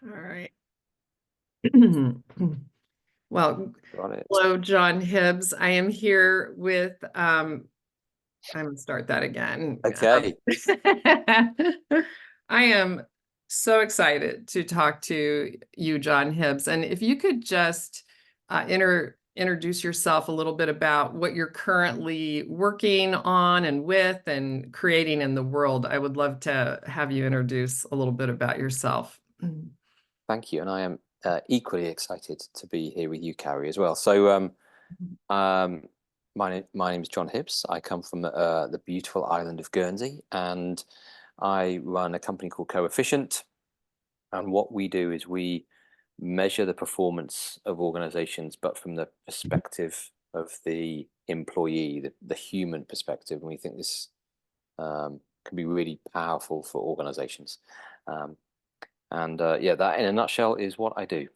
All right. Well, Got it. hello, John Hibbs. I am here with, I'm gonna start that again. Okay. I am so excited to talk to you, John Hibbs. And if you could just introduce yourself a little bit about what you're currently working on and with and creating in the world, I would love to have you introduce a little bit about yourself. Thank you. And I am equally excited to be here with you, Carrie, as well. Um, my name is John Hibbs. I come from the beautiful island of Guernsey, and I run a company called Coefficient. And what we do is we measure the performance of organizations, but from the perspective of the employee, the human perspective. And we think this can be really powerful for organizations. Um, And yeah, that in a nutshell is what I do.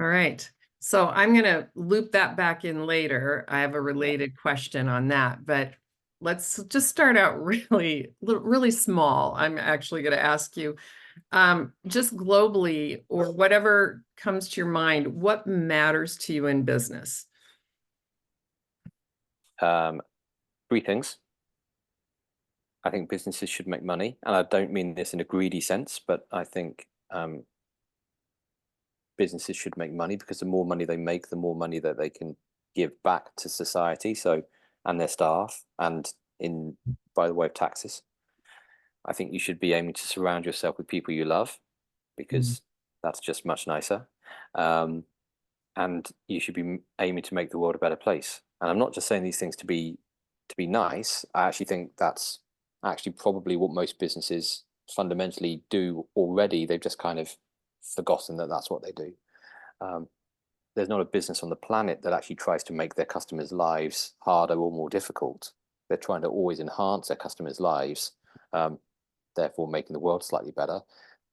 All right. So I'm going to loop that back in later. I have a Yeah. related question on that, but let's just start out really small. I'm actually going to ask you, just globally or whatever comes to your mind, what matters to you in business? Um, Three things. I think businesses should make money, and I don't mean this in a greedy sense, but I think businesses should make money because the more money they make, the more money that they can give back to society, so and their staff, and in by the way of taxes. I think you should be aiming to surround yourself with people you love Mm. because that's just much nicer. Um, and you should be aiming to make the world a better place. And I'm not just saying these things to be nice. I actually think that's actually probably what most businesses fundamentally do already. They've just kind of forgotten that that's what they do. Um, there's not a business on the planet that actually tries to make their customers' lives harder or more difficult. They're trying to always enhance their customers' lives, um, therefore making the world slightly better.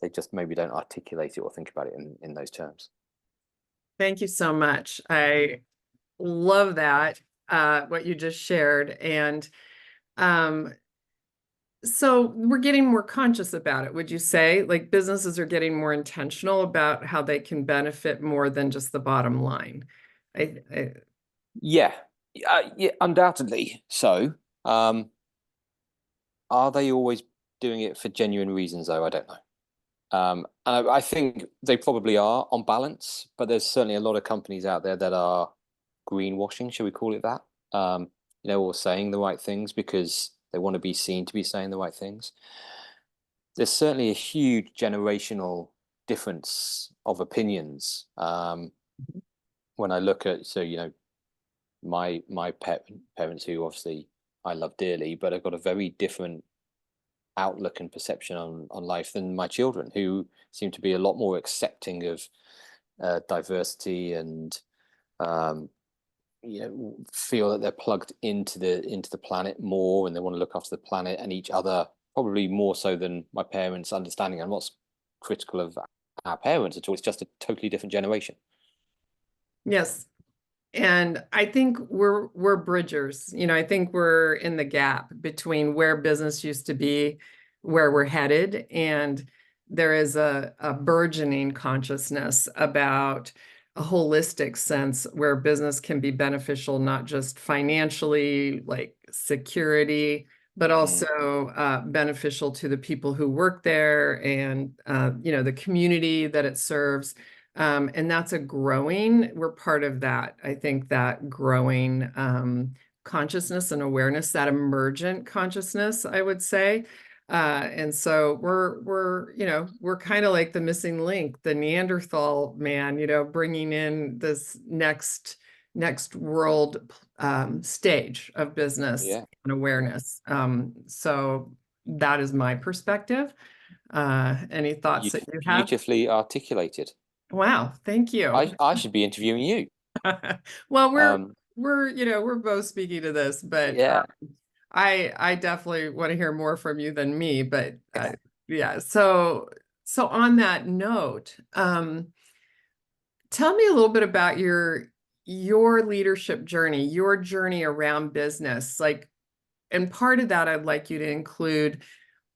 They just maybe don't articulate it or think about it in those terms. Thank you so much. I love that, what you just shared. And um, so we're getting more conscious about it, would you say? Like businesses are getting more intentional about how they can benefit more than just the bottom line. I Yeah, yeah, undoubtedly. So, are they always doing it for genuine reasons, though? I don't know. And I think they probably are on balance, but there's certainly a lot of companies out there that are greenwashing, shall we call it that? Or saying the right things because they want to be seen to be saying the right things. There's certainly a huge generational difference of opinions. When I look at, my parents, who obviously I love dearly, but have got a very different outlook and perception on life than my children, who seem to be a lot more accepting of diversity and um, feel that they're plugged into the planet more, and they want to look after the planet and each other probably more so than my parents' understanding. I'm not critical of our parents at all. It's just a totally different generation. yes. And I think we're bridgers. I think we're in the gap between where business used to be, where we're headed, and there is a burgeoning consciousness about a holistic sense where business can be beneficial, not just financially, like security, but Mm. also beneficial to the people who work there and the community that it serves. And that's we're part of that. I think that growing consciousness and awareness, that emergent consciousness, I would say. And so we're kind of like the missing link, the Neanderthal man, bringing in this next world stage of business Yeah, and yeah. awareness. So that is my perspective. Any thoughts that you have? Beautifully articulated. Wow, thank you. I should be interviewing you. Well, Um, we're both speaking to this, but yeah. I definitely want to hear more from you than me. But yeah, so on that note, tell me a little bit about your leadership journey, your journey around business. Like, and part of that, I'd like you to include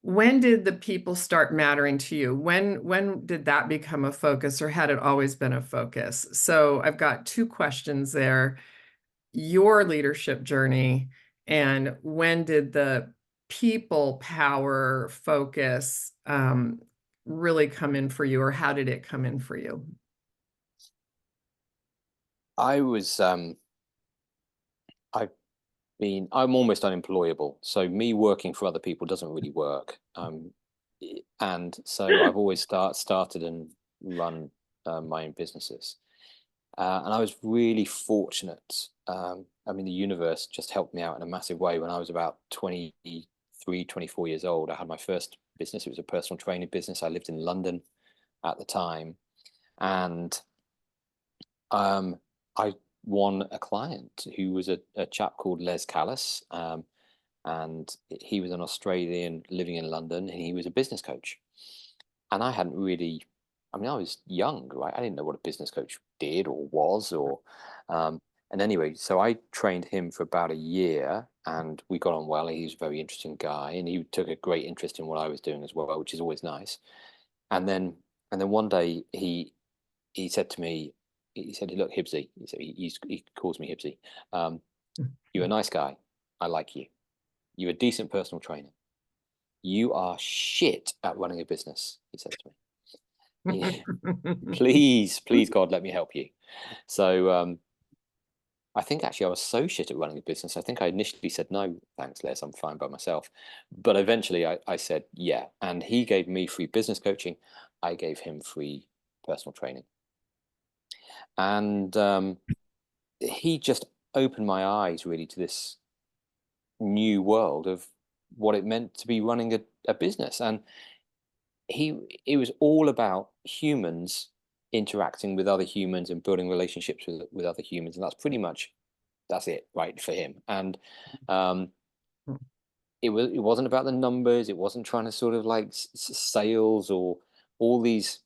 when did the people start mattering to you? When did that become a focus, or had it always been a focus? So I've got two questions there. Your leadership journey, and when did the people power focus really come in for you, or how did it come in for you? I was I've I'm almost unemployable, so me working for other people doesn't really work. And so I've always started and run my own businesses. And I was really fortunate. I mean, the universe just helped me out in a massive way. When I was about 23, 24 years old, I had my first business. It was a personal training business. I lived in London at the time. And I won a client who was a chap called Les Callis. And he was an Australian living in London, and he was a business coach. And I hadn't really, I mean, I was young, right? I didn't know what a business coach did or was, or, and anyway, so I trained him for about a year, and we got on well. He was a very interesting guy, and he took a great interest in what I was doing as well, which is always nice. And then, and then one day he said to me, he said, "Look, Hibbsy," he said, he calls me Hibbsy. You're a nice guy. I like you. You're a decent personal trainer. You are shit at running a business," he said to me. Please, please, God, let me help you. So I think actually I was so shit at running a business. I think I initially said, no, thanks, Les, I'm fine by myself. But eventually I said, yeah. And he gave me free business coaching. I gave him free personal training. And he just opened my eyes really to this new world of what it meant to be running a business. And it was all about humans interacting with other humans and building relationships with other humans, and that's it, right, for him. And um it wasn't about the numbers. It wasn't trying to sort of like sales or all these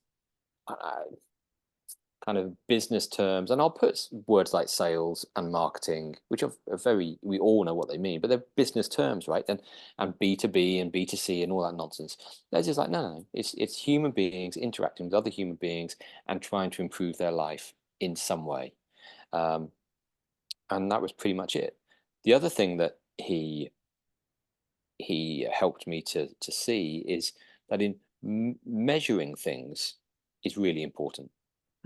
uh, kind of business terms. And I'll put words like sales and marketing, which are very, we all know what they mean, but they're business terms, right? And B2B and B2C and all that nonsense. They're just like, no, no, no. It's human beings interacting with other human beings and trying to improve their life in some way. Um, and that was pretty much it. The other thing that he helped me to see is that in measuring things is really important.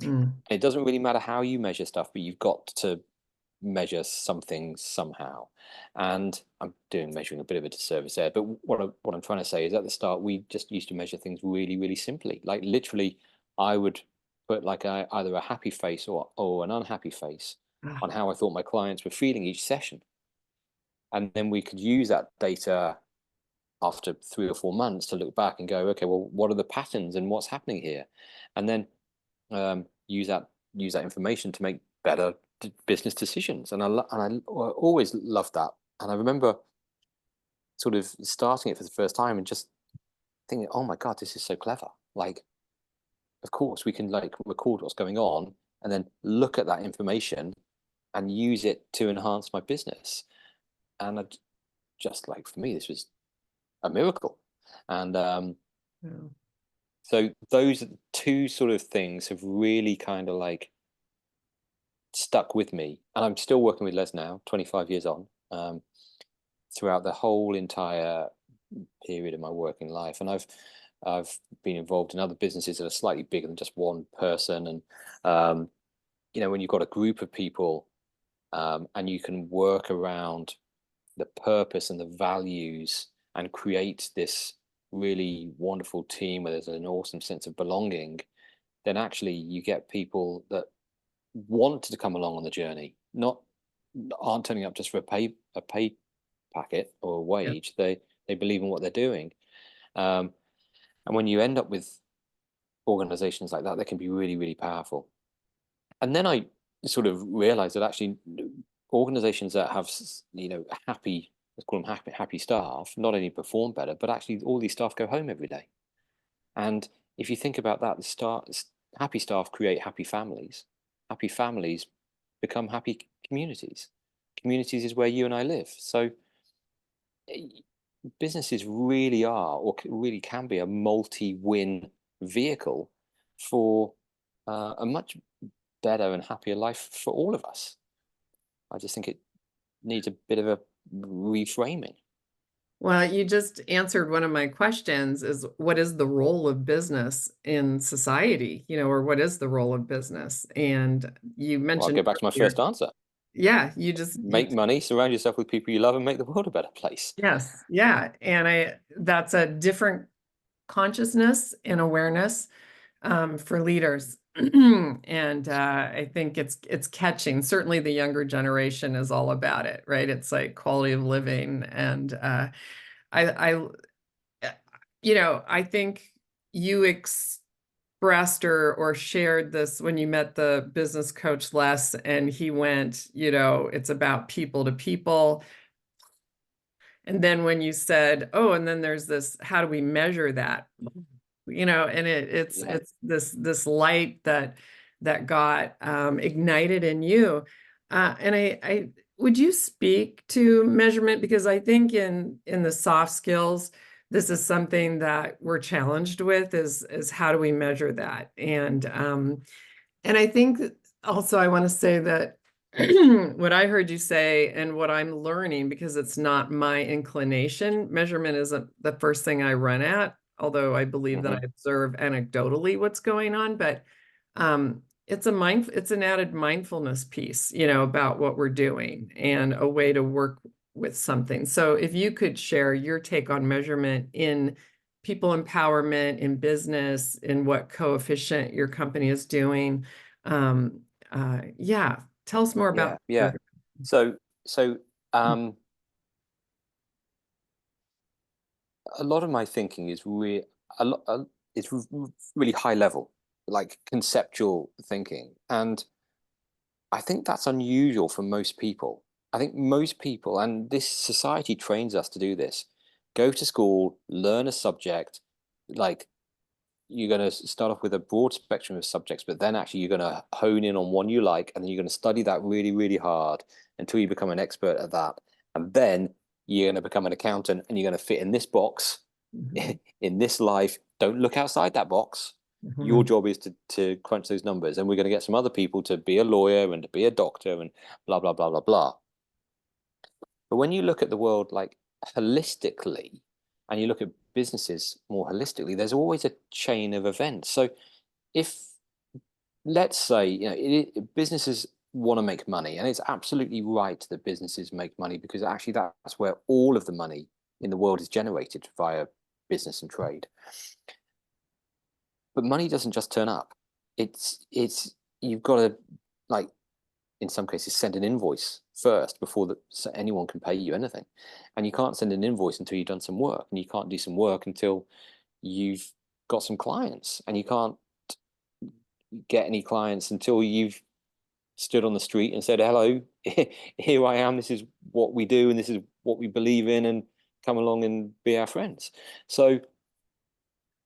Mm, It doesn't really matter how you measure stuff, but you've got to measure something somehow. And I'm doing measuring a bit of a disservice there. But what I'm trying to say is, at the start, we just used to measure things really, really simply. Like literally, I would put like either a happy face or an unhappy face ah, on how I thought my clients were feeling each session. And then we could use that data after 3 or 4 months to look back and go, okay, well, what are the patterns and what's happening here? And then use that information to make better business decisions. And I always loved that. And I remember sort of starting it for the first time and just thinking, oh my God, this is so clever. Like, of course, we can like record what's going on and then look at that information and use it to enhance my business. And just like for me, this was a miracle. And yeah. so those two sort of things have really kind of like stuck with me. And I'm still working with Les now, 25 years on, throughout the whole entire period of my working life. And I've been involved in other businesses that are slightly bigger than just one person. And when you've got a group of people, and you can work around the purpose and the values and create this really wonderful team where there's an awesome sense of belonging, then actually you get people that want to come along on the journey, not aren't turning up just for a pay packet or a Yeah. wage. They believe in what they're doing. um, and when you end up with organizations like that, they can be really, really powerful. And then I sort of realized that actually organizations that have happy, let's call them happy staff, not only perform better, but actually all these staff go home every day. And if you think about that, happy staff create happy families. Happy families become happy communities. Communities is where you and I live. So businesses really are, or really can be, a multi-win vehicle for a much better and happier life for all of us. I just think it needs a bit of a reframing. Well, you just answered one of my questions is what is the role of business in society, or what is the role of business? And you Well, I'll mentioned go back to my earlier, first answer. yeah, Make money, surround yourself with people you love, and make the world a better place. yes, yeah. And that's a different consciousness and awareness for leaders. And I think it's catching. Certainly the younger generation is all about it, right? It's like quality of living. And I I think you expressed or shared this when you met the business coach Les, and he went, it's about people to people. And then when you said, oh, and then there's this, how do we measure that? And it's Yeah, this light that got ignited in you. And I would you speak to measurement? Because I think in the soft skills, this is something that we're challenged with is how do we measure that? And I think also I want to say that what I heard you say and what I'm learning, because it's not my inclination, measurement isn't the first thing I run at, although I believe that I observe anecdotally what's going on, but it's an added mindfulness piece, about what we're doing and a way to work with something. So if you could share your take on measurement in people empowerment, in business, in what coefficient your company is doing. Yeah, tell us more about yeah. So, so um, a lot of my thinking is it's really high level, like conceptual thinking, and I think that's unusual for most people. I think most people, and this society trains us to do this, go to school, learn a subject, like you're going to start off with a broad spectrum of subjects, but then actually you're going to hone in on one you like, and then you're going to study that really, really hard until you become an expert at that. And then you're going to become an accountant and you're going to fit in this box Mhm. in this life. Don't look outside that box. Your Mhm. job is to crunch those numbers. And we're going to get some other people to be a lawyer and to be a doctor and blah, blah, blah, blah, blah. But when you look at the world like holistically, and you look at businesses more holistically, there's always a chain of events. So if, let's say, businesses want to make money, and it's absolutely right that businesses make money, because actually that's where all of the money in the world is generated, via business and trade. But money doesn't just turn up. It's you've got to, like, in some cases, send an invoice first before so anyone can pay you anything. And you can't send an invoice until you've done some work, and you can't do some work until you've got some clients, and you can't get any clients until you've stood on the street and said, hello, here I am, this is what we do and this is what we believe in, and come along and be our friends. So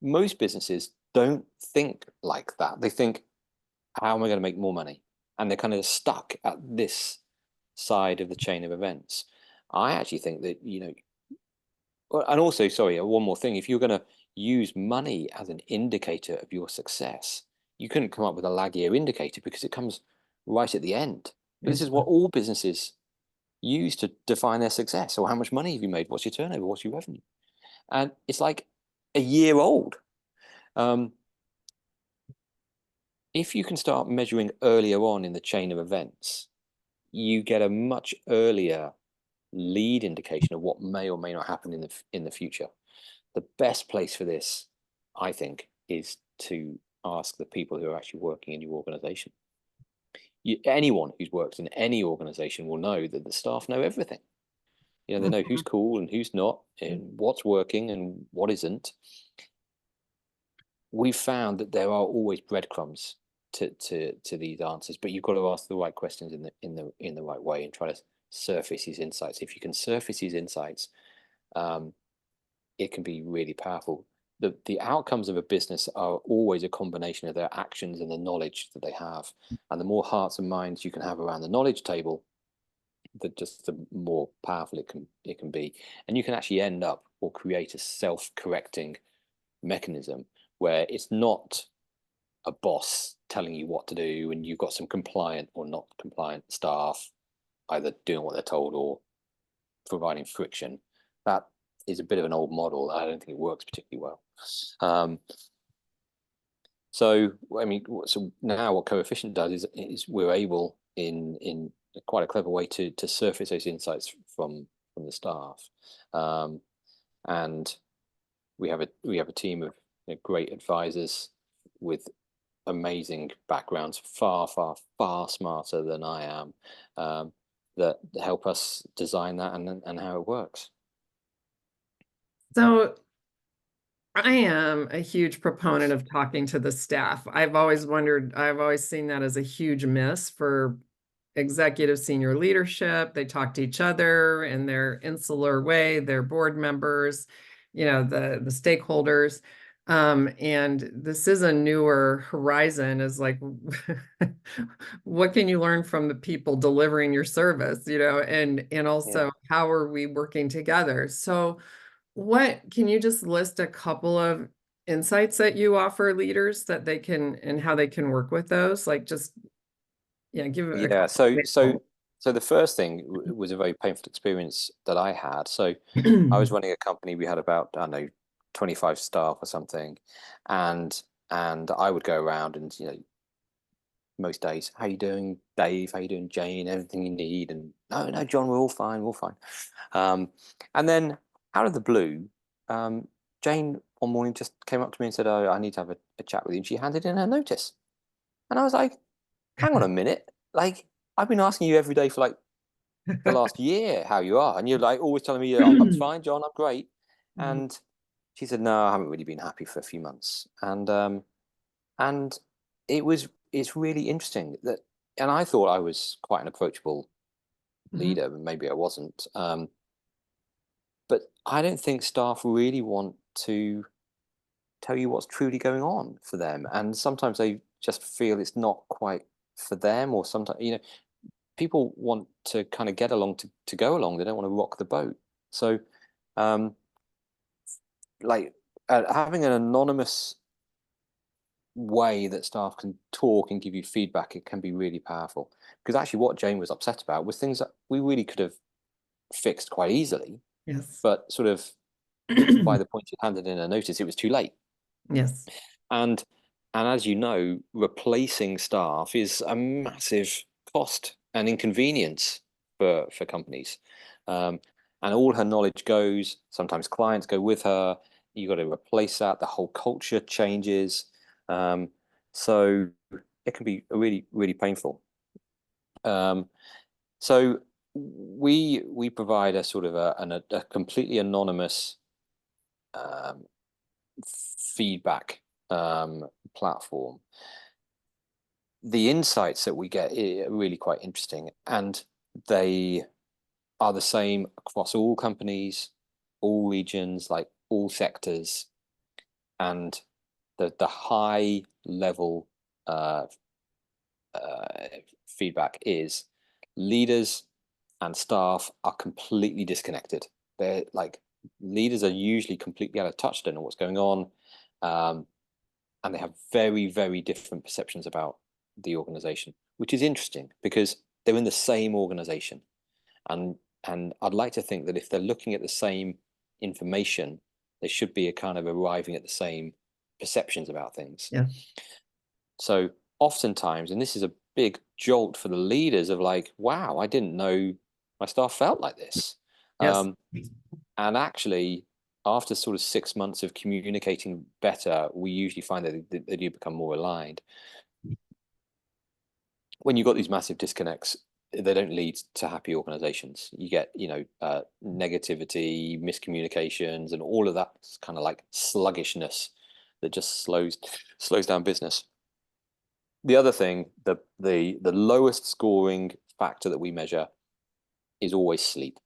most businesses don't think like that. They think, how am I going to make more money? And they're kind of stuck at this side of the chain of events. I actually think that, and also, sorry, one more thing. If you're going to use money as an indicator of your success, you couldn't come up with a lag year indicator, because it comes right at the end. But this is what all businesses use to define their success. Or how much money have you made? What's your turnover? What's your revenue? And it's like a year old. Um, if you can start measuring earlier on in the chain of events, you get a much earlier lead indication of what may or may not happen in the future. The best place for this, I think, is to ask the people who are actually working in your organization. Anyone who's worked in any organization will know that the staff know everything. They know who's cool and who's not, and what's working and what isn't. We've found that there are always breadcrumbs to these answers, but you've got to ask the right questions in the right way and try to surface these insights. If you can surface these insights, it can be really powerful. The outcomes of a business are always a combination of their actions and the knowledge that they have. And the more hearts and minds you can have around the knowledge table, the more powerful it can be. And you can actually end up or create a self-correcting mechanism where it's not a boss telling you what to do and you've got some compliant or not compliant staff either doing what they're told or providing friction. That is a bit of an old model. I don't think it works particularly well. So I mean, so now what Coefficient does is we're able in quite a clever way to surface those insights from the staff, and we have a team of great advisors with amazing backgrounds, far smarter than I am, that help us design that and how it works. So I am a huge proponent of talking to the staff. I've always seen that as a huge miss for executive senior leadership. They talk to each other in their insular way, their board members, the stakeholders. And this is a newer horizon, is like, what can you learn from the people delivering your service, and also how are we working together? So what can you just list a couple of insights that you offer leaders that they can, and how they can work with those? Like just, give a Yeah. couple of examples. So the first thing was a very painful experience that I had. So I was running a company. We had about, I don't know, 25 staff or something, and I would go around and most days, how you doing, Dave? How you doing, Jane? Everything you need? And no, John, we're all fine, we're all fine. And then out of the blue, Jane one morning just came up to me and said, "Oh, I need to have a chat with you." And she handed in her notice, and I was like, "Hang on a minute! Like I've been asking you every day for like the last year how you are, and you're like always telling me, I'm fine, John, I'm great." And she said, "No, I haven't really been happy for a few months." And it's really interesting that, and I thought I was quite an approachable leader, and maybe I wasn't. But I don't think staff really want to tell you what's truly going on for them, and sometimes they just feel it's not quite for them, or sometimes people want to kind of get along to go along. They don't want to rock the boat. So, like having an anonymous way that staff can talk and give you feedback, it can be really powerful. Because actually, what Jane was upset about was things that we really could have fixed quite easily, Yes. but sort of by the point she handed in a notice, it was too late. Yes. And as you know, replacing staff is a massive cost and inconvenience for companies. And all her knowledge goes. Sometimes clients go with her. You got to replace that. The whole culture changes. So it can be really painful. So we provide a sort of a completely anonymous feedback platform. The insights that we get are really quite interesting, and they are the same across all companies, all regions, like all sectors, and the high level feedback is leaders and staff are completely disconnected. They're like, leaders are usually completely out of touch, don't know what's going on, and they have very different perceptions about the organization, which is interesting because they're in the same organization, and I'd like to think that if they're looking at the same information, they should be a kind of arriving at the same perceptions about things. Yeah. So oftentimes, and this is a big jolt for the leaders of like, wow, I didn't know my staff felt like this. Yes. And actually, after sort of 6 months of communicating better, we usually find that they do become more aligned. When you've got these massive disconnects, they don't lead to happy organizations. You get, negativity, miscommunications, and all of that kind of like sluggishness that just slows down business. The other thing, the lowest scoring factor that we measure is always sleep.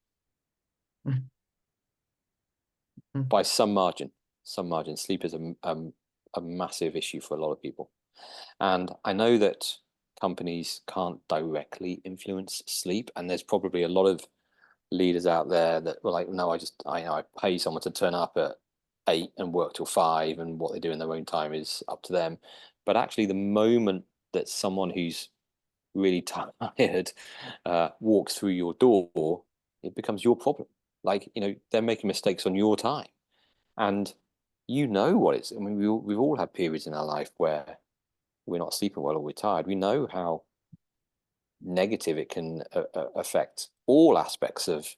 By some margin. Sleep is a massive issue for a lot of people. And I know that companies can't directly influence sleep, and there's probably a lot of leaders out there that were like, no, I pay someone to turn up at 8 and work till 5, and what they do in their own time is up to them. But actually, the moment that someone who's really tired walks through your door, it becomes your problem. Like, they're making mistakes on your time, and what it's. I mean, we've all had periods in our life where we're not sleeping well or we're tired. We know how negative it can affect all aspects of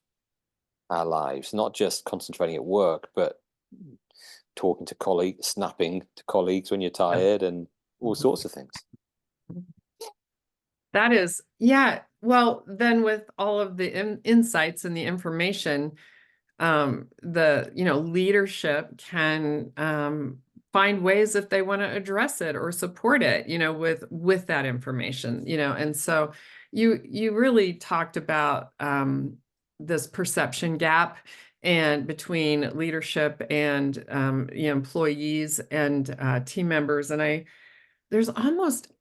our lives, not just concentrating at work, but talking to colleagues, snapping to colleagues when you're Yeah. tired, and all sorts of things. That is, yeah. Well, then with all of the insights and the information, the leadership can find ways if they want to address it or support it, with that information, and so you really talked about this perception gap and between leadership and employees and team members, and there's almost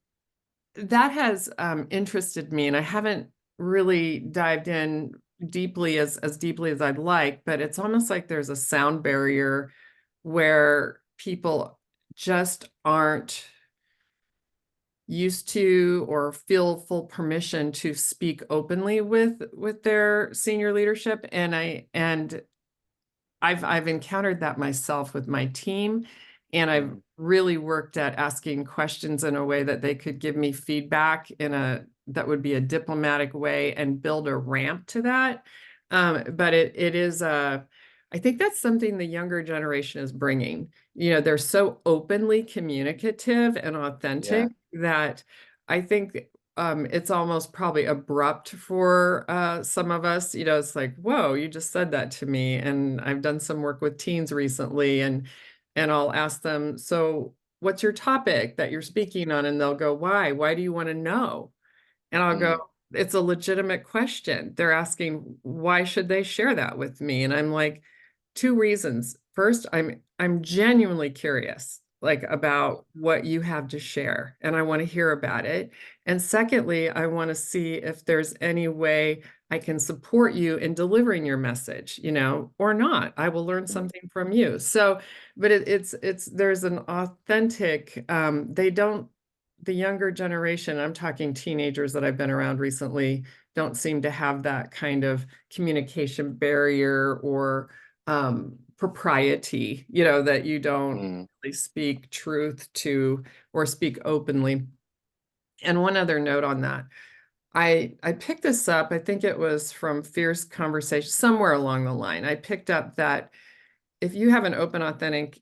that has interested me, and I haven't really dived in deeply as deeply as I'd like, but it's almost like there's a sound barrier where people just aren't used to or feel full permission to speak openly with their senior leadership. And I've encountered that myself with my team, and I've really worked at asking questions in a way that they could give me feedback that would be a diplomatic way and build a ramp to that. But it is I think that's something the younger generation is bringing. They're so openly communicative and Yeah. authentic that I think it's almost probably abrupt for some of us. It's like, whoa, you just said that to me. And I've done some work with teens recently, and I'll ask them, so what's your topic that you're speaking on? And they'll go, why? Why do you want to know? And I'll go, Mm. it's a legitimate question. They're asking, why should they share that with me? And I'm like, two reasons. First, I'm genuinely curious, like about what you have to share, and I want to hear about it. And secondly, I want to see if there's any way I can support you in delivering your message, or not. I will learn something from you. So, but it's there's an authentic, they don't the younger generation, I'm talking teenagers that I've been around recently, don't seem to have that kind of communication barrier or propriety, that you don't Mm. really speak truth to or speak openly. And one other note on that, I picked this up, I think it was from Fierce Conversation, somewhere along the line. I picked up that if you have an open, authentic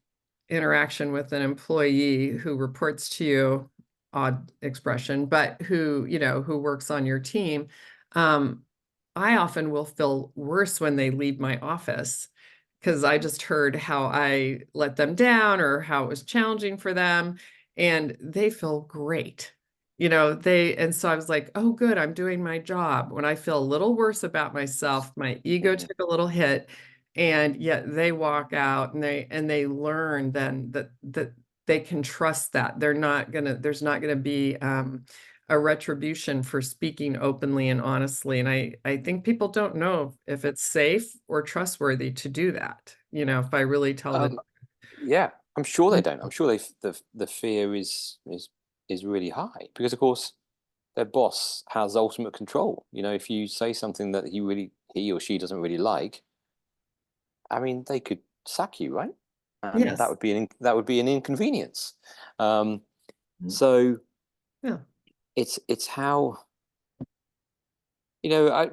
interaction with an employee who reports to you, odd expression, but who works on your team, um, I often will feel worse when they leave my office because I just heard how I let them down or how it was challenging for them, and they feel great. And so I was like, oh, good, I'm doing my job. When I feel a little worse about myself, my ego Mm. took a little hit, and yet they walk out and they learn then that they can trust that there's not gonna be a retribution for speaking openly and honestly. And I think people don't know if it's safe or trustworthy to do that, if I really tell the Um, yeah, I'm sure they truth. don't. I'm sure the fear is really high, because of course their boss has ultimate control. If you say something that he or she doesn't really like, I mean, they could sack you, right? And Yes. that would be an inconvenience. Um, so Yeah. it's how you know I,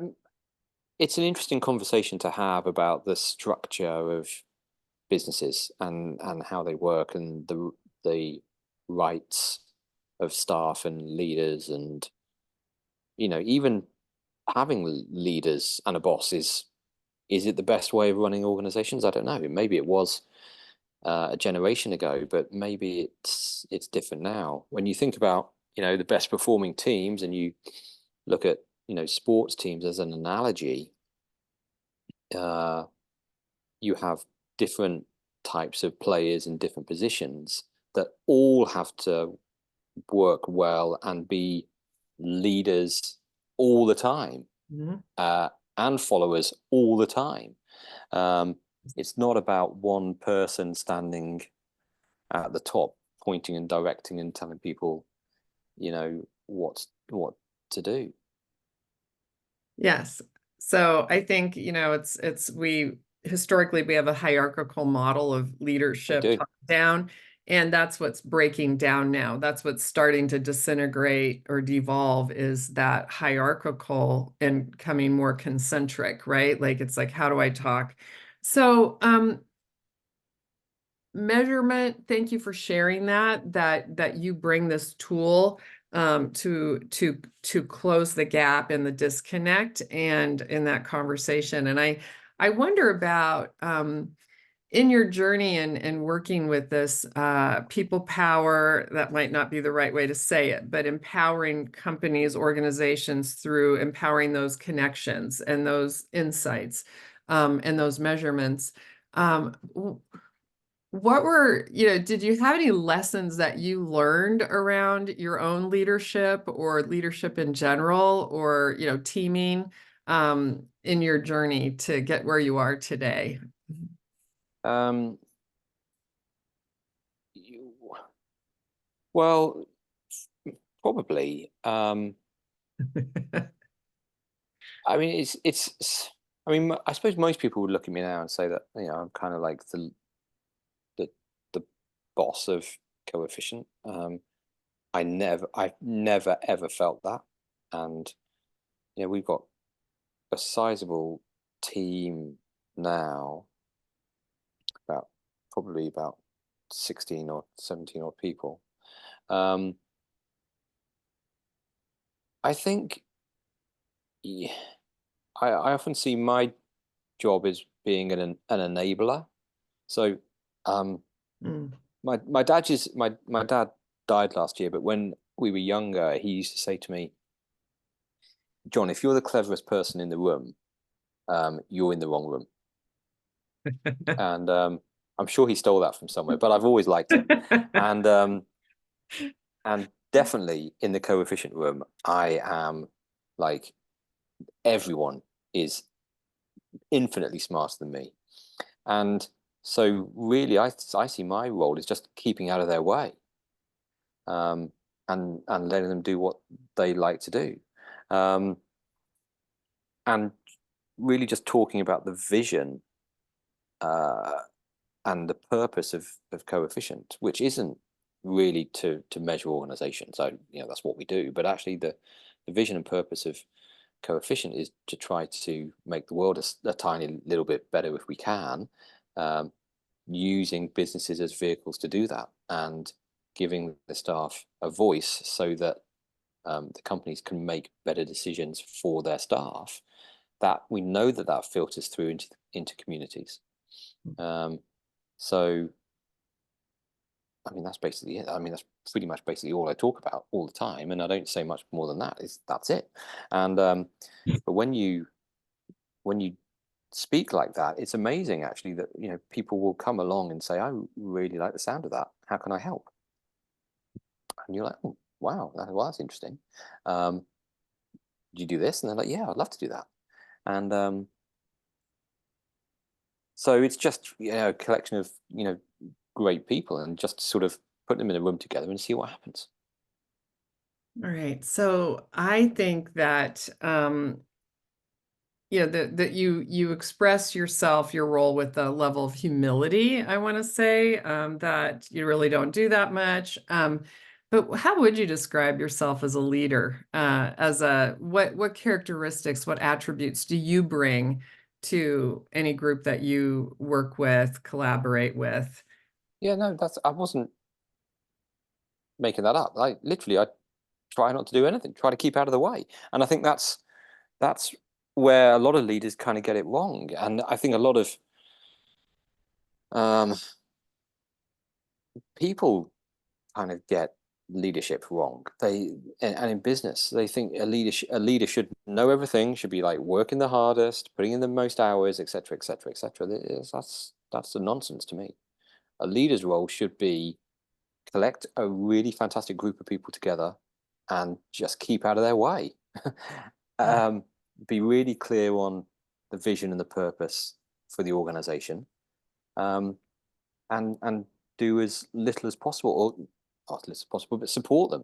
it's an interesting conversation to have about the structure of businesses, and how they work, and the rights of staff and leaders, and even having leaders and a boss is it the best way of running organizations? I don't know. Maybe it was a generation ago, but maybe it's different now. When you think about the best performing teams, and you look at sports teams as an analogy, uh, you have different types of players in different positions that all have to work well and be leaders all the time. Mhm. Uh, and followers all the time. It's not about one person standing at the top pointing and directing and telling people, what to do. Yes. So I think, we historically we have a hierarchical model of We leadership do. top down, and that's what's breaking down now. That's what's starting to disintegrate or devolve, is that hierarchical and coming more concentric, right? Like it's like, how do I talk? So, measurement, thank you for sharing that you bring this tool to close the gap and the disconnect and in that conversation. And I wonder about in your journey and working with this people power, that might not be the right way to say it, but empowering companies, organizations through empowering those connections and those insights and those measurements. Um, did you have any lessons that you learned around your own leadership or leadership in general, or, teaming in your journey to get where you are today? Um, well, probably. I mean, I mean, I suppose most people would look at me now and say that, I'm kind of like the the boss of Coefficient. I've never ever felt that, and we've got a sizable team now, probably about 16 or 17 odd people. I think, yeah, I often see my job as being an enabler. So, Mm. my dad died last year, but when we were younger, he used to say to me, "John, if you're the cleverest person in the room, you're in the wrong room." And I'm sure he stole that from somewhere, but I've always liked it. And definitely in the Coefficient room, I am like, everyone is infinitely smarter than me. And so really, I see my role as just keeping out of their way, and letting them do what they like to do, and really just talking about the vision and the purpose of Coefficient, which isn't really to measure organizations. So that's what we do, but actually the vision and purpose of Coefficient is to try to make the world a tiny little bit better if we can, using businesses as vehicles to do that, and giving the staff a voice so that the companies can make better decisions for their staff. That we know that filters through into communities. So, I mean, that's basically it. I mean, that's pretty much basically all I talk about all the time, and I don't say much more than that. That's it. And but when you speak like that, it's amazing actually that people will come along and say, "I really like the sound of that. How can I help?" And you're like, "Oh, wow, well, that's interesting. Do you do this?" And they're like, "Yeah, I'd love to do that." And so it's just a collection of great people, and just sort of put them in a room together and see what happens. All right. So I think that that you express yourself, your role, with a level of humility, I want to say, that you really don't do that much. But how would you describe yourself as a leader? What characteristics, what attributes do you bring to any group that you work with, collaborate with? Yeah, no, I wasn't making that up. I try not to do anything, try to keep out of the way. And I think that's where a lot of leaders kind of get it wrong. And I think a lot of people kind of get leadership wrong. And in business, they think a leader should know everything, should be like working the hardest, putting in the most hours, etc., etc., etc. That's the nonsense to me. A leader's role should be collect a really fantastic group of people together and just keep out of their way. Be really clear on the vision and the purpose for the organization, and do as little as possible, or not as little as possible, but support them.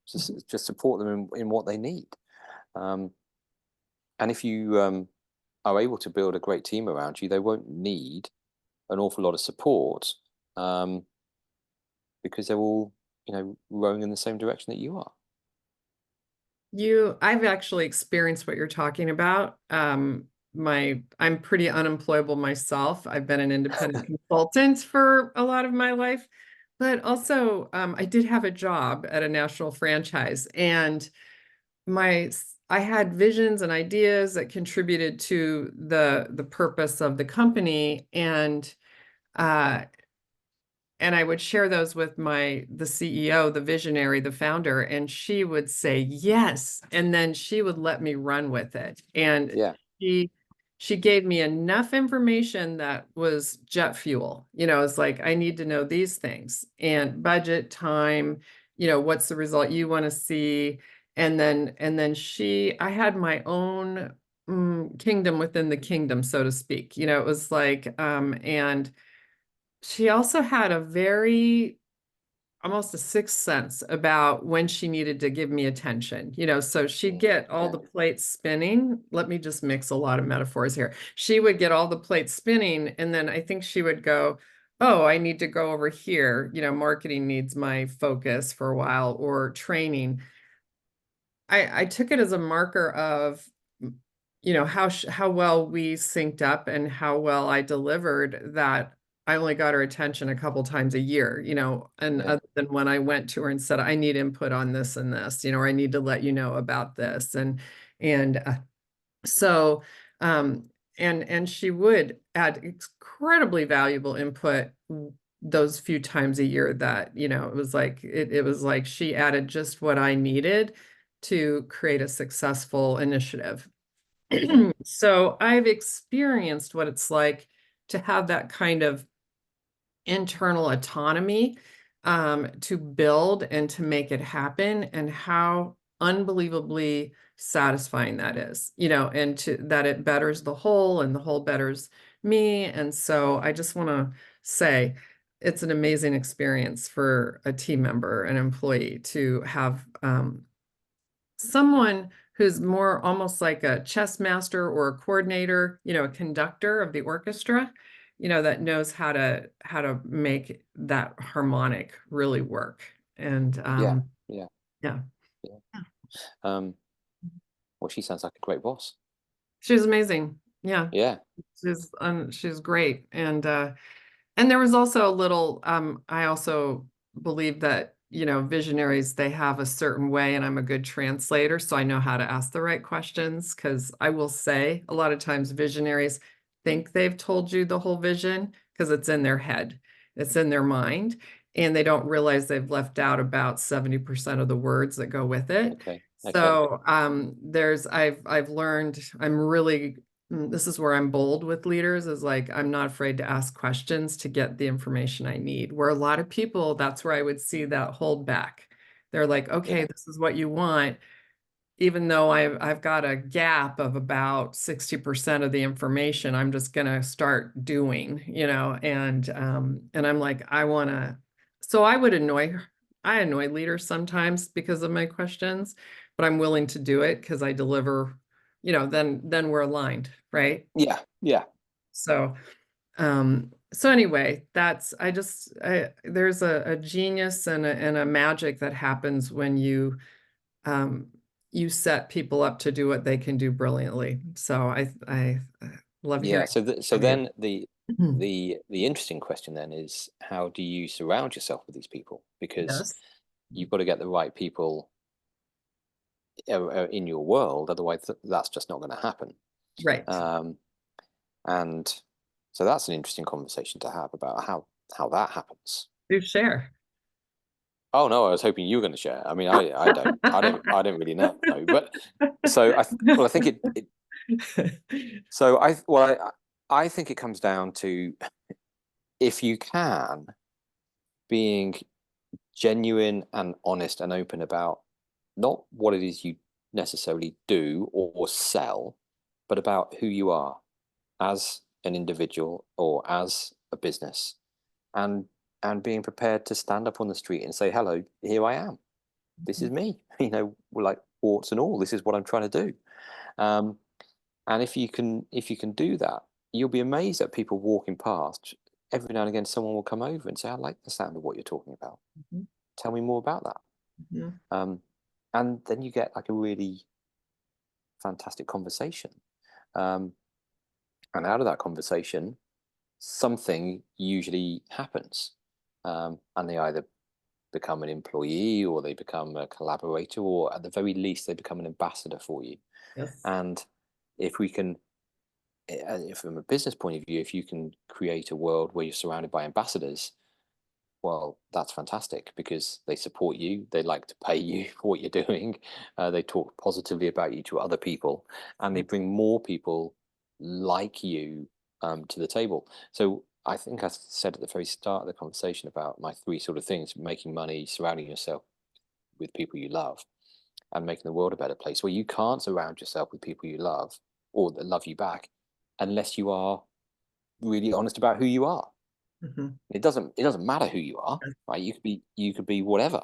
Just support them in what they need. And if you are able to build a great team around you, they won't need an awful lot of support, because they're all, rowing in the same direction that you are. I've actually experienced what you're talking about. I'm pretty unemployable myself. I've been an independent consultant for a lot of my life, but also I did have a job at a national franchise, and I had visions and ideas that contributed to the purpose of the company, uh, and I would share those with the CEO, the visionary, the founder, and she would say yes, and then she would let me run with it. And Yeah. she she gave me enough information that was jet fuel. It's like I need to know these things and budget, time, what's the result you want to see, and then I had my own kingdom within the kingdom, so to speak. It was like and she also had almost a sixth sense about when she needed to give me attention, so she'd get all the plates spinning. Let me just mix a lot of metaphors here. She would get all the plates spinning, and then I think she would go, oh, I need to go over here. Marketing needs my focus for a while, or training. I took it as a marker of, how well we synced up and how well I delivered, that I only got her attention a couple times a year, and Yeah. other than when I went to her and said, I need input on this and this, or I need to let you know about this. And so, um, and she would add incredibly valuable input those few times a year that, it was like she added just what I needed to create a successful initiative. Okay. So I've experienced what it's like to have that kind of internal autonomy, to build and to make it happen, and how unbelievably satisfying that is, and that it betters the whole and the whole betters me. And so I just want to say it's an amazing experience for a team member, an employee, to have someone who's more almost like a chess master or a coordinator, a conductor of the orchestra, that knows how to make that harmonic really work. And Yeah. Yeah. yeah, Yeah. Um, well, she sounds like a great boss. she's amazing. Yeah, Yeah. she's great. And there was also a little, I also believe that, visionaries, they have a certain way, and I'm a good translator, so I know how to ask the right questions. Because I will say a lot of times visionaries think they've told you the whole vision because it's in their head, it's in their mind, and they don't realize they've left out about 70% of the words that go with it. Okay. Okay. So I've learned, this is where I'm bold with leaders, is like, I'm not afraid to ask questions to get the information I need. Where a lot of people, that's where I would see that hold back. They're like, okay, Yeah. this is what you want, even though I've got a gap of about 60% of the information. I'm just gonna start doing, and I'm like, so I would I annoy leaders sometimes because of my questions, but I'm willing to do it because I deliver, then we're aligned, right? Yeah. Yeah. So so anyway, there's a genius and a magic that happens when um, you set people up to do what they can do brilliantly. So I love Yeah. hearing So from you. then the interesting question then is, how do you surround yourself with these people? Because Yes. you've got to get the right people in your world, otherwise that's just not going to happen. Right. Um, and so that's an interesting conversation to have about how that happens. Do share. Oh no, I was hoping you were going to share. I mean, I don't really know. But so I think it so I think it comes down to, if you can, being genuine and honest and open about not what it is you necessarily do or sell, but about who you are as an individual or as a business, and being prepared to stand up on the street and say, hello, here I am. This is me. We're like warts and all. This is what I'm trying to do. Um, and if you can do that, you'll be amazed at people walking past. Every now and again, someone will come over and say, I like the sound of what you're talking about. Mhm. Tell me more about that. Mhm. And then you get like a really fantastic conversation. Um, and out of that conversation, something usually happens. And they either become an employee, or they become a collaborator, or at the very least, they become an ambassador for you. Yes. And if we can, from a business point of view, if you can create a world where you're surrounded by ambassadors, well, that's fantastic, because they support you, they like to pay you for what you're doing, they talk positively about you to other people, and they bring more people like you to the table. So I think I said at the very start of the conversation about my three sort of things: making money, surrounding yourself with people you love, and making the world a better place. Well, you can't surround yourself with people you love or that love you back unless you are really honest about who you are. Mhm. It doesn't matter who you are, Yes. right? You could be whatever.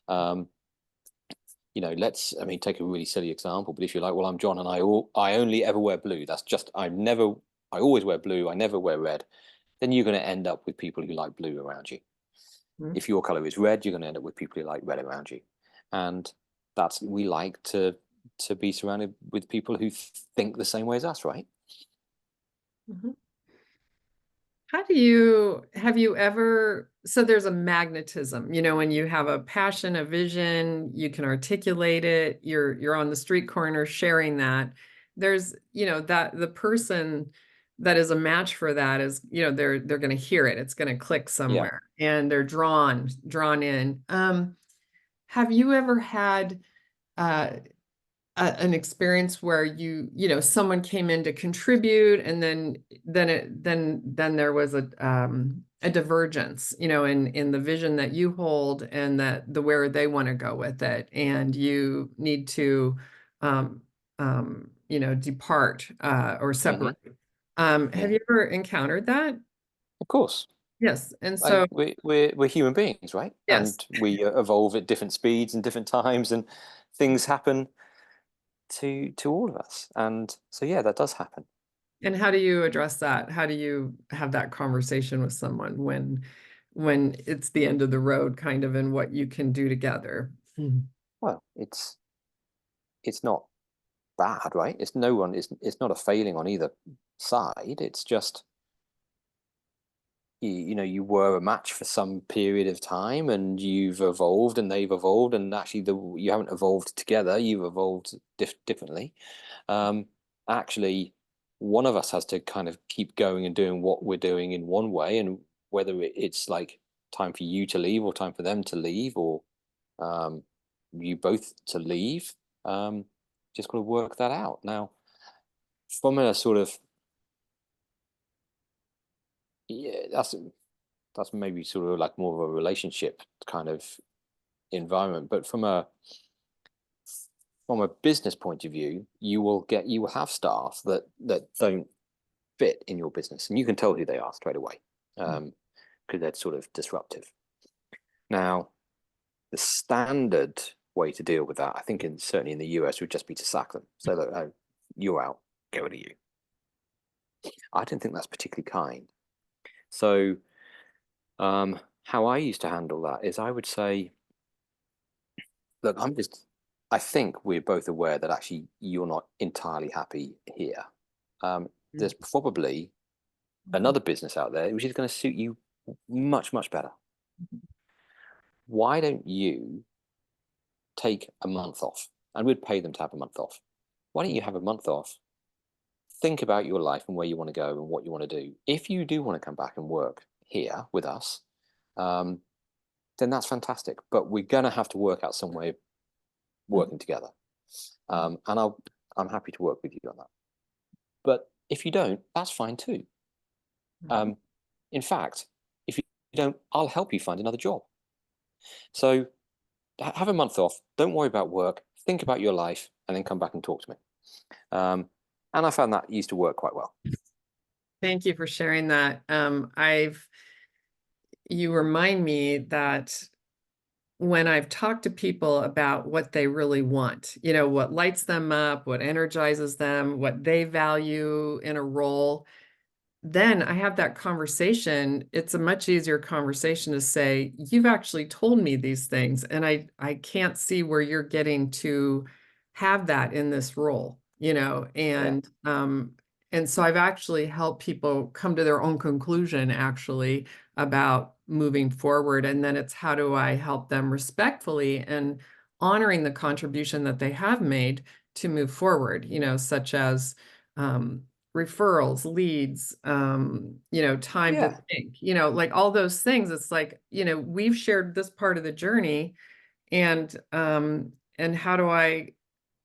Um, I mean, take a really silly example, but if you're like, well, I'm John and I only ever wear blue. That's just I always wear blue. I never wear red. Then you're going to end up with people who like blue around you. Mhm. If your color is red, you're going to end up with people who like red around you. And we like to be surrounded with people who think the same way as us, right? Mhm. So there's a magnetism, when you have a passion, a vision, you can articulate it, you're on the street corner sharing that. There's, that the person that is a match for that is, they're going to hear it. It's going to click Yeah. somewhere and they're drawn in. Have you ever had uh an experience where someone came in to contribute, and then there was a divergence, in the vision that you hold, and that where they want to go with it, and you need to depart or Hmm. separate. Have Hmm. you ever encountered that? Of course. Yes. And Like so, we're human beings, right? yes. And we evolve at different speeds and different times, and things happen to all of us. And so yeah, that does happen. And how do you address that? How do you have that conversation with someone when it's the end of the road, kind of, and what you can do together? Mhm. Well, it's not bad, right? It's no one. It's not a failing on either side. It's just you were a match for some period of time, and you've evolved and they've evolved, and actually you haven't evolved together. You've evolved differently. Um, Actually, one of us has to kind of keep going and doing what we're doing in one way, and whether it's like time for you to leave or time for them to leave, or um, you both to leave, just got to work that out. Now, from a sort of, yeah, that's maybe sort of like more of a relationship kind of environment, but from a business point of view, you will have staff that don't fit in your business, and you can tell who they are straight away, because they're sort of disruptive. Now, the standard way to deal with that, I think, certainly in the US, would just be to sack them. So that, oh, you're out, get rid of you. I don't think that's particularly kind. So, how I used to handle that is I would say, look, I think we're both aware that actually you're not entirely happy here. There's probably another business out there which is going to suit you much, much better. Why don't you take a month off? And we'd pay them to have a month off. Why don't you have a month off? Think about your life and where you want to go and what you want to do. If you do want to come back and work here with us, um, then that's fantastic. But we're going to have to work out some way of working together. And I'm happy to work with you on that. But if you don't, that's fine too. Um, in fact, if you don't, I'll help you find another job. So have a month off. Don't worry about work. Think about your life, and then come back and talk to me. Um, And I found that used to work quite well. Thank you for sharing that. You remind me that when I've talked to people about what they really want, what lights them up, what energizes them, what they value in a role, then I have that conversation. It's a much easier conversation to say, you've actually told me these things, and I can't see where you're getting to have that in this role, Yeah. and so I've actually helped people come to their own conclusion actually about moving forward. And then it's how do I help them respectfully and honoring the contribution that they have made to move forward, such as referrals, leads, time to Yeah. think, like all those things. It's like, we've shared this part of the journey, and how do I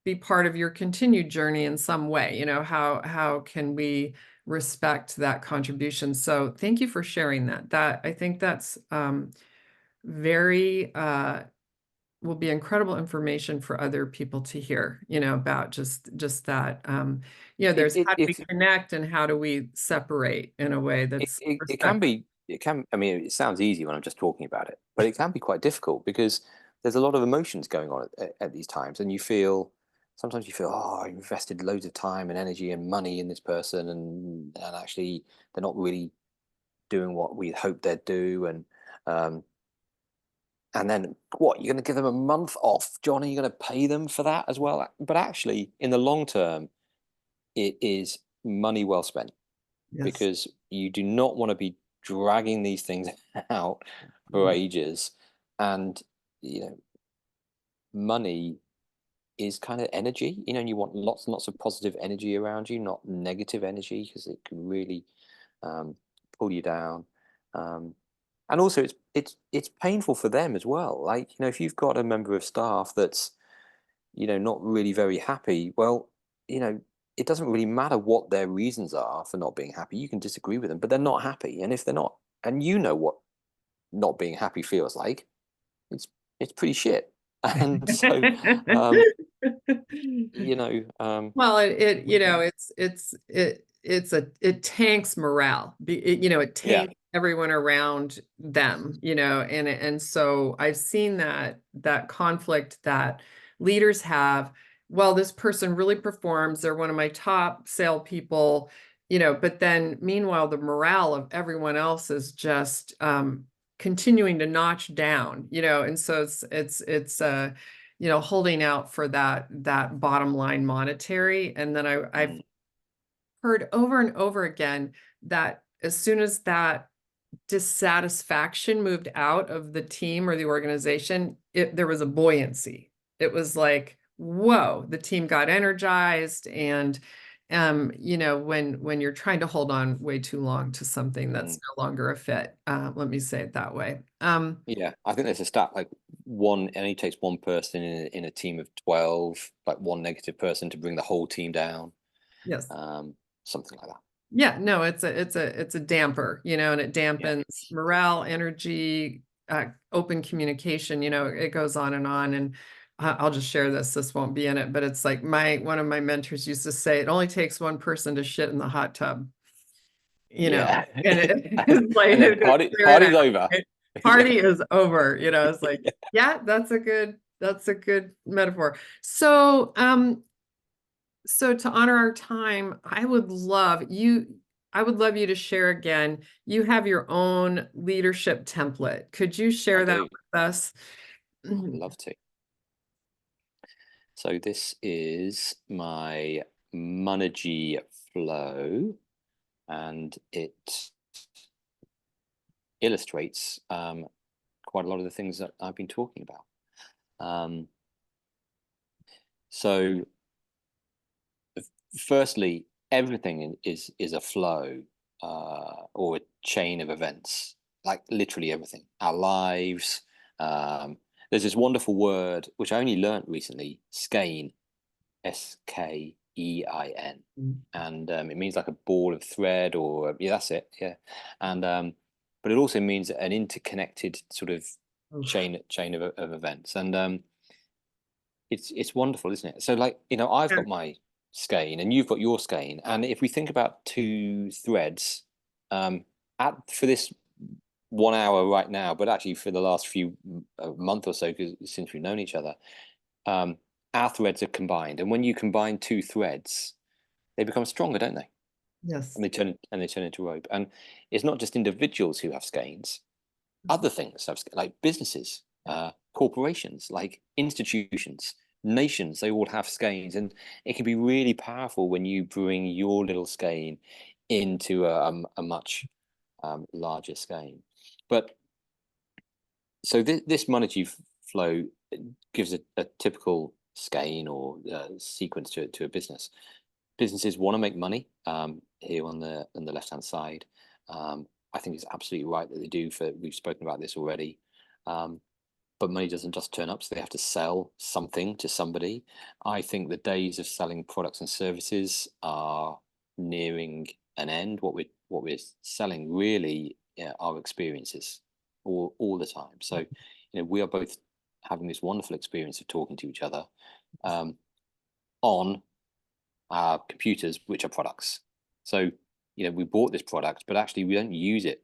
be part of your continued journey in some way? How can we respect that contribution? So thank you for sharing that. I think that's very will be incredible information for other people to hear, about just that. It There's it how do we it connect and how do we separate in a way it, that's it, it can respectful. be I mean, it sounds easy when I'm just talking about it, but it can be quite difficult because there's a lot of emotions going on at these times, and sometimes you feel, oh, I invested loads of time and energy and money in this person, and actually they're not really doing what we hoped they'd do, um, and then what, you're going to give them a month off, John? Are you going to pay them for that as well? But actually, in the long term, it is money well spent, Yes. because you do not want to be dragging these things out for Mm. ages. And money is kind of energy, and you want lots and lots of positive energy around you, not negative energy, because it can really um, pull you down. um, and also it's painful for them as well. Like, if you've got a member of staff that's not really very happy, well, you know, it doesn't really matter what their reasons are for not being happy. You can disagree with them, but they're not happy. And if they're not, and what not being happy feels like, it's it's pretty shit. And so, um, you know, um, Well, it we can, it tanks morale. It yeah, tanks everyone around them, and so I've seen that conflict that leaders have. Well, this person really performs. They're one of my top salespeople, but then meanwhile, the morale of everyone else is just continuing to notch down, and so it's holding out for that bottom line monetary. And then I've mm, heard over and over again that as soon as that dissatisfaction moved out of the team or the organization, there was a buoyancy. It was like, whoa, the team got energized. And when you're trying to hold on way too long to something that's mm, no longer a fit, let me say it that way. yeah. I think there's a stat like it only takes one person in a team of 12, like one negative person to bring the whole team down. Yes. Um, Something like that. Yeah, no, it's a damper, and it Yeah. dampens morale, energy, open communication, it goes on and on. And I'll just share this. This won't be in it, but it's like one of my mentors used to say, it only takes one person to shit in the hot tub, Yeah. and it's like And then just clear it party's out. over. Right? Yeah. Party is over, it's like, yeah, that's a good metaphor. So to honor our time, I would love you to share again. You have your own leadership template. Could you I share that do. with us? I'd love to. So this is my Monergy flow, and it illustrates quite a lot of the things that I've been talking about. Um, so firstly, everything is a flow, or a chain of events, like literally everything. Our lives. Um, there's this wonderful word which I only learned recently, skein, Skein, and it means like a ball of thread, or yeah, that's it, yeah. And but it also means an interconnected sort of Oof. chain of events, and it's wonderful, isn't it? So, like, I've Yeah. got my skein and you've got your skein, and if we think about two threads, for this 1 hour right now, but actually for the last few month or so, since we've known each other, our threads are combined, and when you combine two threads, they become stronger, don't they? Yes. And they turn into rope. And it's not just individuals who have skeins. Other things have like businesses, corporations, like institutions, nations. They all have skeins, and it can be really powerful when you bring your little skein into a much larger skein. But so this monetary flow gives a typical skein or sequence to a business. Businesses want to make money. Here on the left-hand side, I think it's absolutely right that they do. We've spoken about this already, but money doesn't just turn up, so they have to sell something to somebody. I think the days of selling products and services are nearing an end. What we're selling really are experiences all the time. So, we are both having this wonderful experience of talking to each other on our computers, which are products. So, we bought this product, but actually we don't use it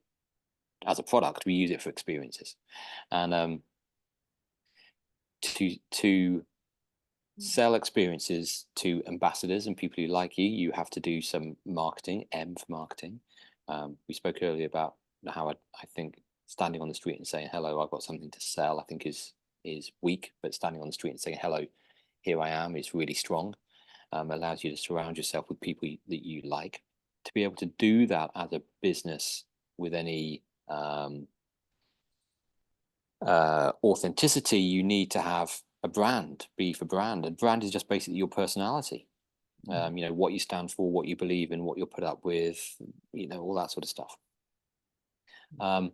as a product. We use it for experiences. And to sell experiences to ambassadors and people who like you, you have to do some marketing, M for marketing. We spoke earlier about how I think standing on the street and saying, hello, I've got something to sell, I think is weak, but standing on the street and saying, hello, here I am, is really strong. Allows you to surround yourself with people that you like. To be able to do that as a business with any authenticity, you need to have a brand, B for brand. And brand is just basically your personality. What you stand for, what you believe in, what you're put up with, all that sort of stuff. But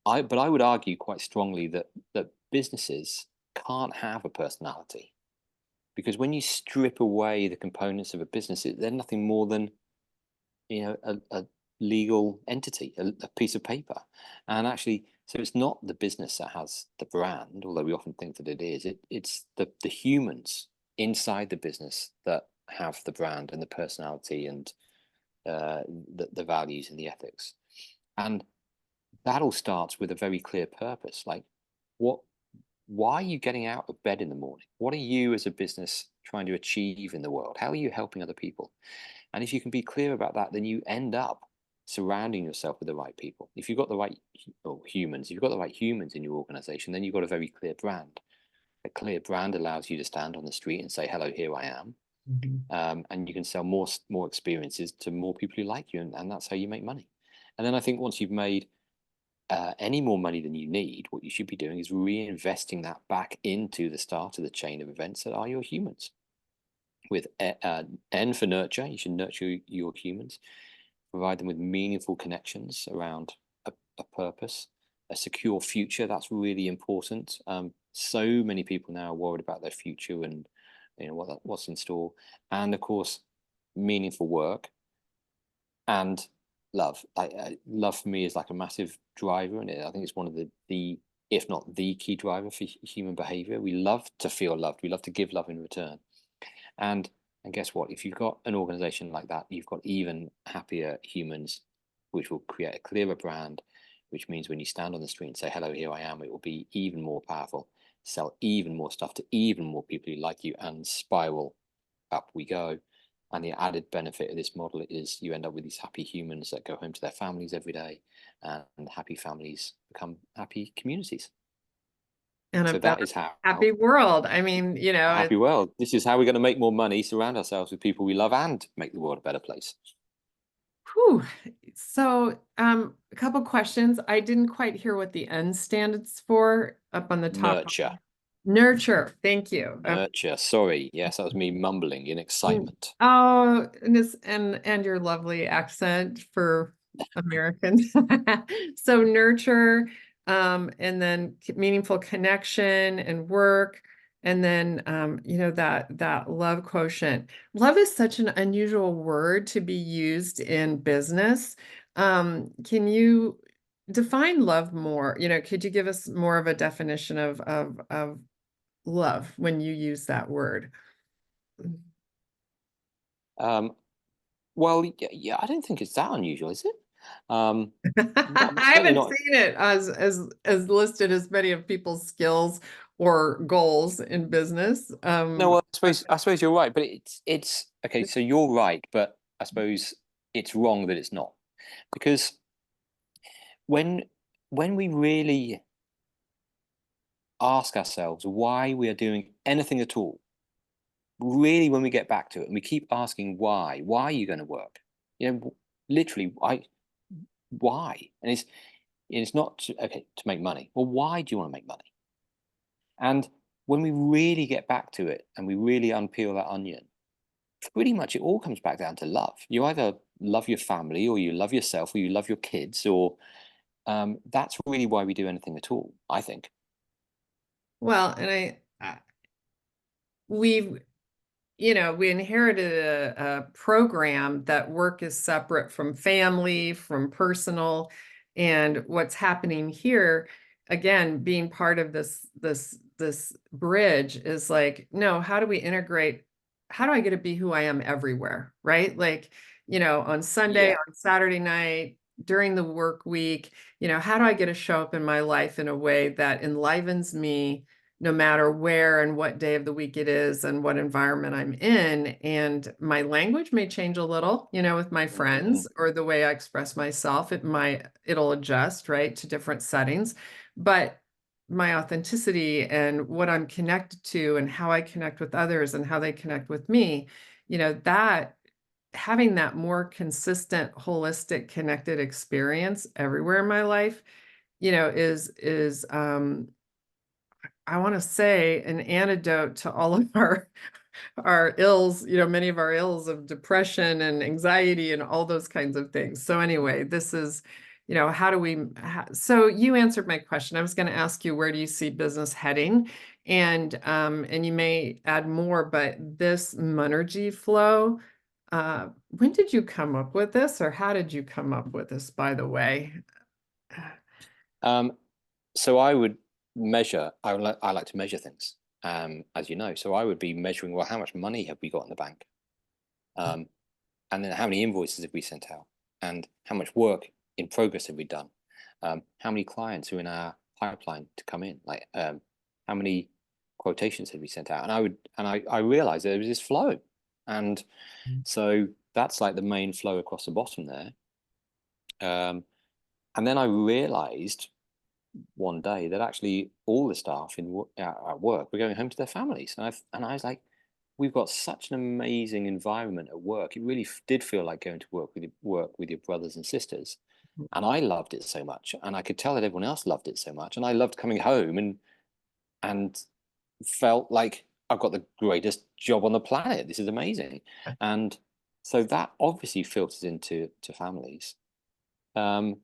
I would argue quite strongly that businesses can't have a personality, because when you strip away the components of a business, they're nothing more than a legal entity, a piece of paper. And actually, so it's not the business that has the brand, although we often think that it is. It's the humans inside the business that have the brand and the personality and the values and the ethics. And that all starts with a very clear purpose. Like, why are you getting out of bed in the morning? What are you as a business trying to achieve in the world? How are you helping other people? And if you can be clear about that, then you end up surrounding yourself with the right people. If you've got the right humans, if you've got the right humans in your organization, then you've got a very clear brand. A clear brand allows you to stand on the street and say, hello, here I am. And you can sell more experiences to more people who like you, and that's how you make money. And then I think once you've made any more money than you need, what you should be doing is reinvesting that back into the start of the chain of events that are your humans. With N for nurture, you should nurture your humans, provide them with meaningful connections around a purpose, a secure future. That's really important. So many people now are worried about their future and what's in store, and of course, meaningful work and love. Love for me is like a massive driver, and I think it's one of the if not the key driver for human behavior. We love to feel loved. We love to give love in return. And guess what? If you've got an organization like that, you've got even happier humans, which will create a clearer brand, which means when you stand on the street and say, hello, here I am, it will be even more powerful, sell even more stuff to even more people who like you, and spiral up we go. And the added benefit of this model is you end up with these happy humans that go home to their families every day, and happy families become happy communities. And a So better, that is how happy world. I mean, a happy world. This is how we're going to make more money, surround ourselves with people we love, and make the world a better place. Whew. So, a couple questions. I didn't quite hear what the N stands for up on the top. Nurture. Nurture. Thank you. Nurture. Sorry. Yes, that was me mumbling in excitement. Oh, and your lovely accent for Americans. So nurture, and then meaningful connection and work, and then that love quotient. Love is such an unusual word to be used in business. Can you define love more? Could you give us more of a definition of love when you use that word? Um, well, yeah, I don't think it's that unusual, is it? I Certainly haven't not. seen it as listed as many of people's skills or goals in business. No, well, I suppose you're right, but it's okay. So you're right, but I suppose it's wrong that it's not, because when when we really ask ourselves why we are doing anything at all, really, when we get back to it and we keep asking why are you going to work? Literally, why? And it's not okay to make money. Well, why do you want to make money? And when we really get back to it and we really unpeel that onion, pretty much it all comes back down to love. You either love your family, or you love yourself, or you love your kids, or that's really why we do anything at all, I think. Well, and we've we inherited a program that work is separate from family, from personal, and what's happening here, again, being part of this bridge is like, no, how do we integrate? How do I get to be who I am everywhere, right? Like, on Sunday, Yeah. on Saturday night, during the work week, how do I get to show up in my life in a way that enlivens me no matter where and what day of the week it is and what environment I'm in. And my language may change a little, with my Mhm. friends, or the way I express myself. It'll adjust, right, to different settings. But my authenticity and what I'm connected to and how I connect with others and how they connect with me, that having that more consistent, holistic, connected experience everywhere in my life, is I want to say an antidote to all of our ills, many of our ills of depression and anxiety and all those kinds of things. So anyway, this is, how do we, so you answered my question. I was going to ask you, where do you see business heading? And you may add more, but this Monergy flow, when did you come up with this, or how did you come up with this, by the way? Um, so I would measure. I like to measure things, as you know. So I would be measuring, well, how much money have we got in the bank, um, and then how many invoices have we sent out, and how much work in progress have we done, how many clients are in our pipeline to come in, like how many quotations have we sent out, and I realized there was this flow, and so that's like the main flow across the bottom there. And then I realized one day that actually all the staff at work were going home to their families, and I was like, we've got such an amazing environment at work. It really did feel like going to work with your brothers and sisters, and I loved it so much, and I could tell that everyone else loved it so much, and I loved coming home and felt like I've got the greatest job on the planet. This is amazing, and so that obviously filters into families. Um,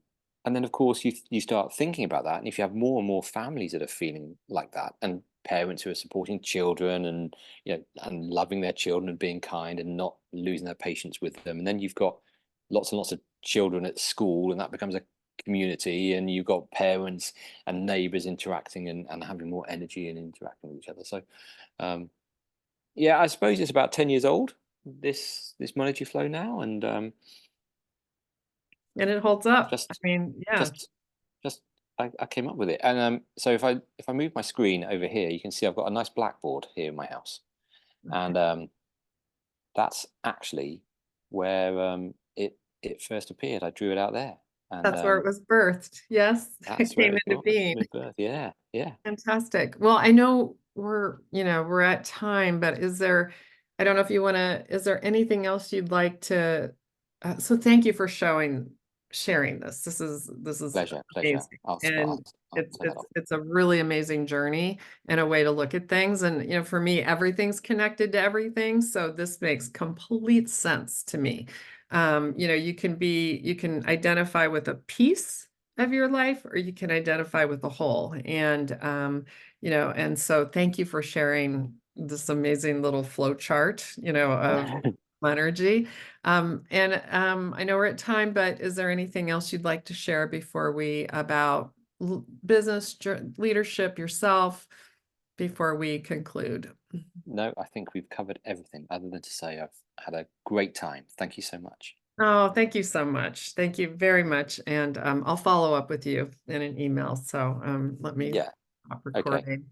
and then, of course, you start thinking about that, and if you have more and more families that are feeling like that, and parents who are supporting children, and and loving their children and being kind and not losing their patience with them, and then you've got lots and lots of children at school, and that becomes a community, and you've got parents and neighbors interacting and having more energy and interacting with each other. So, yeah, I suppose it's about 10 years old, this monetary flow now, and And it holds up. I just mean, yeah. just just I came up with it. And so if I move my screen over here, you can see I've got a nice blackboard here in my house, and that's actually where it first appeared. I drew it out there, and That's where it was birthed. Yes, it that's where came it into was being. with birth. Yeah, yeah. Fantastic. Well, I know we're at time, but I don't know if you want to, is there anything else you'd like to, so thank you for sharing this. This is Pleasure, pleasure. amazing. I'll And I'll, I'll it's turn that it's off. it's a really amazing journey and a way to look at things. And for me, everything's connected to everything. So this makes complete sense to me. You can identify with a piece of your life, or you can identify with the whole. And so thank you for sharing this amazing little flow chart, of energy. And I know we're at time, but is there anything else you'd like to share before we about business leadership, yourself, before we conclude? No, I think we've covered everything other than to say I've had a great time. Thank you so much. Oh, thank you so much. Thank you very much. And I'll follow up with you in an email. So let me Yeah. stop Okay. recording.